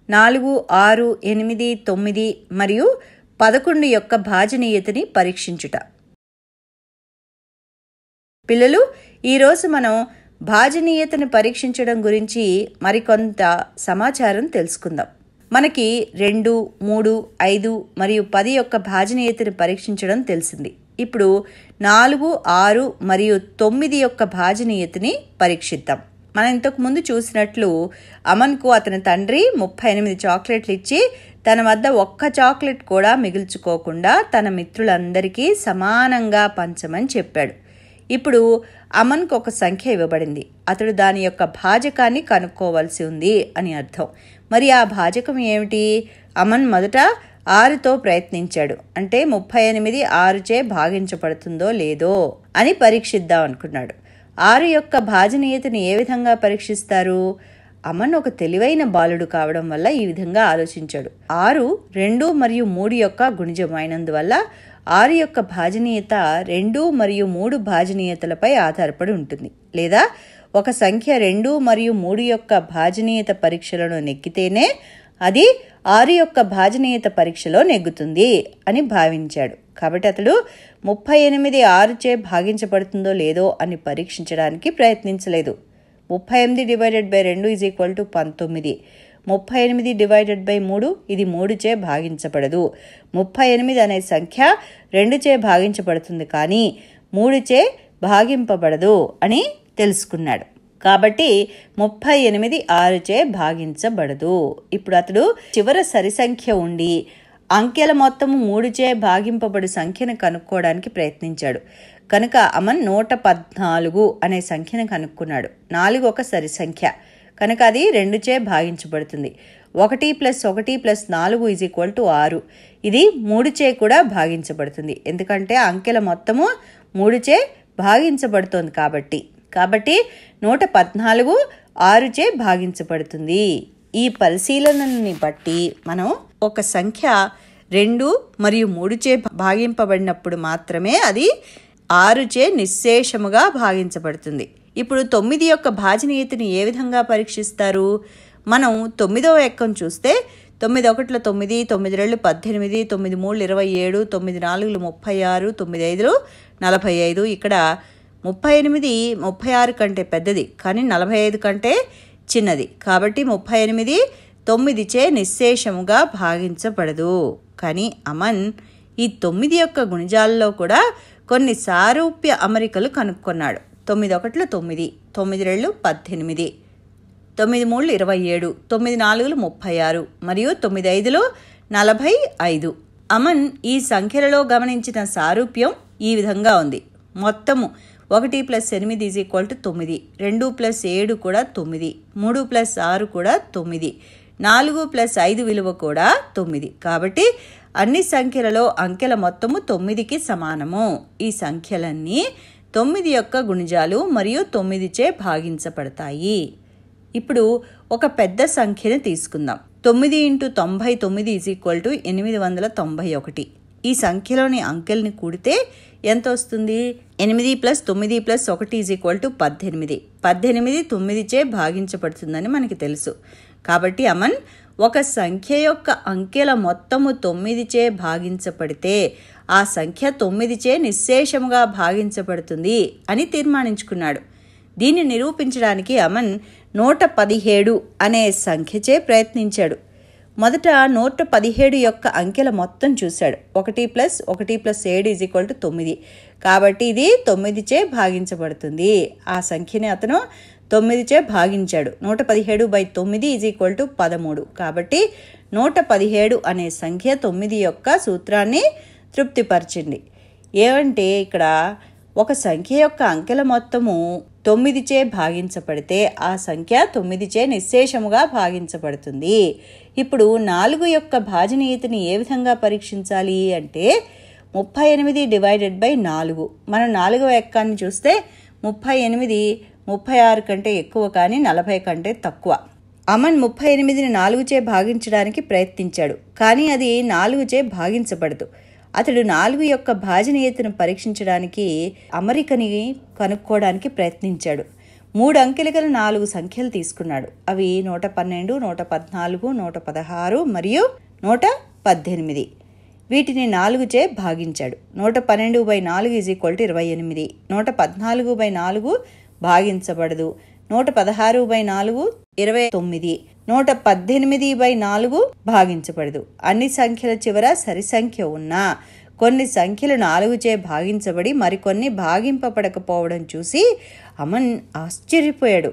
4, 6, 8, 9 మరియు 11 యొక్క భాజనీయతని పరీక్షించుట. పిల్లలు, ఈరోజు మనం భాజనీయతను పరీక్షించడం గురించి మరికొంత సమాచారం తెలుసుకుందాం. మనకి 2, 3, 5 మరియు 10 యొక్క భాజనీయతను పరీక్షించడం తెలిసింది. ఇప్పుడు 4, 6 మరియు 9 యొక్క భాజనీయతని పరీక్షిద్దాం. మనం ఇంతకు ముందు చూసినట్లు అమన్కు అతని తండ్రి 38 చాక్లెట్లు ఇచ్చి తన వద్ద ఒక్క చాక్లెట్ కూడా మిగుల్చుకోకుండా తన మిత్రులందరికీ సమానంగా పంచమని చెప్పాడు. ఇప్పుడు అమన్కు ఒక సంఖ్య ఇవ్వబడింది. అతడు దాని యొక్క భాజకాన్ని కనుక్కోవలసి ఉంది అని అర్థం. మరి ఆ భాజకం ఏమిటి? అమన్ మొదట 6తో ప్రయత్నించాడు. అంటే 38 6చే భాగించబడుతుందో లేదో అని పరీక్షిద్దాం అనుకున్నాడు. 6 యొక్క భాజనీయతని ఏ విధంగా పరీక్షిస్తారు? అమన్ ఒక తెలివైన బాలుడు కావడం వల్ల ఈ విధంగా ఆలోచించాడు. 6 2 మరియు 3 యొక్క గుణిజం అయినందువల్ల 6 యొక్క భాజనీయత 2 మరియు 3 భాజనీయతలపై ఆధారపడి ఉంటుంది. లేదా ఒక సంఖ్య 2 మరియు 3 యొక్క భాజనీయత పరీక్షలను నెగ్గితేనే అది 6 యొక్క భాజనీయత పరీక్షలో నెగ్గుతుంది అని భావించాడు. కాబట్టి అతడు 38 6చే భాగించబడుతుందో లేదో అని పరీక్షించడానికి ప్రయత్నించలేదు. 38 ÷ 2 = 19. 38 ÷ 3 ఇది 3చే భాగించబడదు. 38 అనే సంఖ్య 2చే భాగించబడుతుంది కానీ 3చే భాగింపబడదు అని తెలుసుకున్నాడు. కాబట్టి 38 6చే భాగించబడదు. ఇప్పుడు అతడు చివర సరి సంఖ్య ఉండి అంకెల మొత్తము 3చే భాగింపబడు సంఖ్యను కనుక్కోవడానికి ప్రయత్నించాడు. కనుక అమన్ 114 అనే సంఖ్యను కనుక్కున్నాడు. 4 ఒక సరి సంఖ్య కనుక అది 2చే భాగించబడుతుంది. 1 + 1 + 4 = 6. ఇది 3చే కూడా భాగించబడుతుంది. ఎందుకంటే అంకెల మొత్తము 3చే భాగించబడుతోంది కాబట్టి 114 6చే భాగించబడుతుంది. ఈ పరిశీలనని బట్టి మనం ఒక సంఖ్య 2 మరియు 3చే భాగింపబడినప్పుడు మాత్రమే అది 6చే నిశ్శేషముగా భాగించబడుతుంది. ఇప్పుడు 9 యొక్క భాజనీయతని ఏ విధంగా పరీక్షిస్తారు? మనం 9వ ఎక్కం చూస్తే 9 1 9, 9 2 18, 9 3 27, 9 4 36, 9 5 45. ఇక్కడ 38 36 కంటే పెద్దది కానీ 45 కంటే చిన్నది. కాబట్టి 38 9చే నిశ్శేషముగా భాగించబడదు. కానీ అమన్ ఈ 9 యొక్క గుణిజాలలో కూడా కొన్ని సారూప్య అమరికలు కనుక్కున్నాడు. 9 1 9, 9 2 18, 9 3 27, 9 4 36 మరియు 9 5 45. అమన్ ఈ సంఖ్యలలో గమనించిన సారూప్యం ఈ విధంగా ఉంది. మొత్తము 1 + 8 = 9, 2 + 7 కూడా 9, 3 + 6 కూడా 9, 4 + 5 విలువ కూడా 9. కాబట్టి అన్ని సంఖ్యలలో అంకెల మొత్తము 9కి సమానము. ఈ సంఖ్యలన్నీ 9 యొక్క గుణిజాలు మరియు 9చే భాగించబడతాయి. ఇప్పుడు ఒక పెద్ద సంఖ్యను తీసుకుందాం. 9 × 99 = 891. ఈ సంఖ్యలోని అంకెల్ని కూడితే ఎంత వస్తుంది? 8 + 9 + 1 = 18. 18 9చే భాగించబడుతుందని మనకి తెలుసు. కాబట్టి అమన్ ఒక సంఖ్య యొక్క అంకెల మొత్తము 9చే భాగించబడితే ఆ సంఖ్య 9చే నిశ్శేషముగా భాగించబడుతుంది అని తీర్మానించుకున్నాడు. దీన్ని నిరూపించడానికి అమన్ 117 అనే సంఖ్యచే ప్రయత్నించాడు. మొదట 117 యొక్క అంకెల మొత్తం చూశాడు. 1 + 1 + 7 = 9. కాబట్టి ఇది 9చే భాగించబడుతుంది. ఆ సంఖ్యని అతను 9చే భాగించాడు. 117/9 = 13. కాబట్టి 117 అనే సంఖ్య 9 యొక్క సూత్రాన్ని తృప్తిపరిచింది. ఏమంటే ఇక్కడ ఒక సంఖ్య యొక్క అంకెల మొత్తము 9చే భాగించబడితే ఆ సంఖ్య 9చే నిశ్శేషముగా భాగించబడుతుంది. ఇప్పుడు 4 యొక్క భాజనీయతని ఏ విధంగా పరీక్షించాలి అంటే 38 ÷ 4. మనం 4వ ఎక్కాన్ని చూస్తే 38 36 కంటే ఎక్కువ కానీ 40 కంటే తక్కువ. అమన్ 38ని 4చే భాగించడానికి ప్రయత్నించాడు. కానీ అది 4చే భాగించబడదు. అతడు 4 యొక్క భాజనీయతను పరీక్షించడానికి అమరికని కనుక్కోవడానికి ప్రయత్నించాడు. 3 అంకెలు గల 4 సంఖ్యలు తీసుకున్నాడు. అవి 112, 114, 116 మరియు 118. వీటిని 4చే భాగించాడు. 112/4 = 28. 114/4 భాగించబడదు. 116/4 29. 118/4 భాగించబడదు. అన్ని సంఖ్యల చివర సరి సంఖ్య ఉన్నా కొన్ని సంఖ్యలు 4చే భాగించబడి మరికొన్ని భాగింపబడకపోవడం చూసి అమన్ ఆశ్చర్యపోయాడు.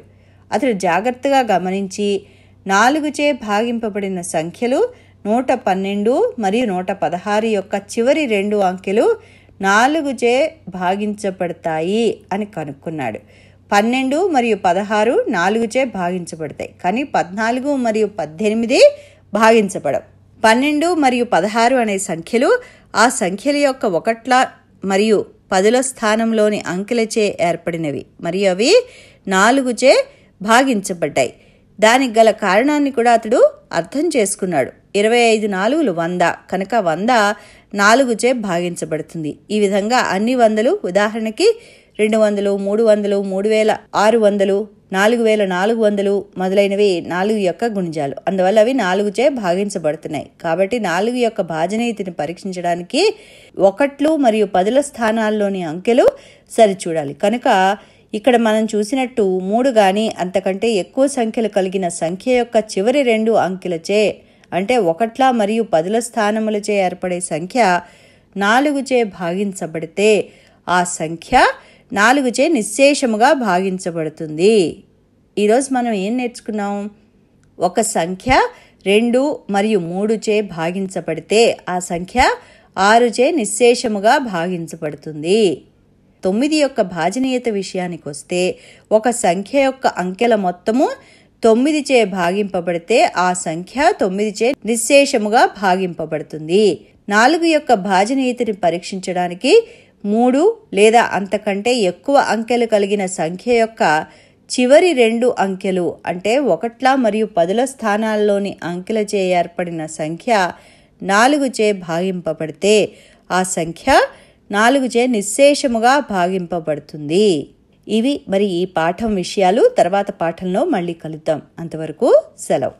అతడు జాగ్రత్తగా గమనించి 4చే భాగింపబడిన సంఖ్యలు 112 మరియు 116 యొక్క చివరి 2 అంకెలు 4చే భాగించబడతాయి అని కనుక్కున్నాడు. 12 మరియు 16 4చే భాగించబడతాయి, కానీ 14 మరియు 18 భాగించబడవు. 12 మరియు 16 అనే సంఖ్యలు ఆ సంఖ్యల యొక్క 1ల మరియు 10ల స్థానంలోని అంకెలచే ఏర్పడినవి మరియు అవి 4చే భాగించబడ్డాయి. దానికి గల కారణాన్ని కూడా అతడు అర్థం చేసుకున్నాడు. 25 4లు 100 కనుక 100 4చే భాగించబడుతుంది. ఈ విధంగా అన్ని 100లు, ఉదాహరణకి 200, 300, 3600, 4400 మొదలైనవి 4 యొక్క గుణిజాలు. అందువల్ల అవి 4చే భాగించబడుతున్నాయి. కాబట్టి 4 యొక్క భాజనీయతని పరీక్షించడానికి 1లు మరియు 10ల స్థానాల్లోని అంకెలు సరిచూడాలి. కనుక ఇక్కడ మనం చూసినట్టు 3 గాని అంతకంటే ఎక్కువ సంఖ్యలు కలిగిన సంఖ్య యొక్క చివరి 2 అంకెలచే, అంటే 1ల మరియు 10ల స్థానములచే ఏర్పడే సంఖ్య 4చే భాగించబడితే ఆ సంఖ్య 4చే నిశ్శేషముగా భాగించబడుతుంది. ఈరోజు మనం ఏం నేర్చుకున్నాం? ఒక సంఖ్య 2 మరియు 3చే భాగించబడితే ఆ సంఖ్య 6చే నిశ్శేషముగా భాగించబడుతుంది. 9 యొక్క భాజనీయత విషయానికి వస్తే ఒక సంఖ్య యొక్క అంకెల మొత్తము 9చే భాగింపబడితే ఆ సంఖ్య 9చే నిశ్శేషముగా భాగింపబడుతుంది. 4 యొక్క భాజనీయతని పరీక్షించడానికి 3 లేదా అంతకంటే ఎక్కువ అంకెలు కలిగిన సంఖ్య యొక్క చివరి 2 అంకెలు, అంటే 1ల మరియు 10ల స్థానాల్లోని అంకెలచే ఏర్పడిన సంఖ్య 4చే భాగింపబడితే ఆ సంఖ్య 4చే నిశ్శేషముగా భాగింపబడుతుంది. ఇవి మరి ఈ పాఠం విషయాలు. తర్వాత పాఠంలో మళ్ళీ కలుద్దాం. అంతవరకు సెలవు.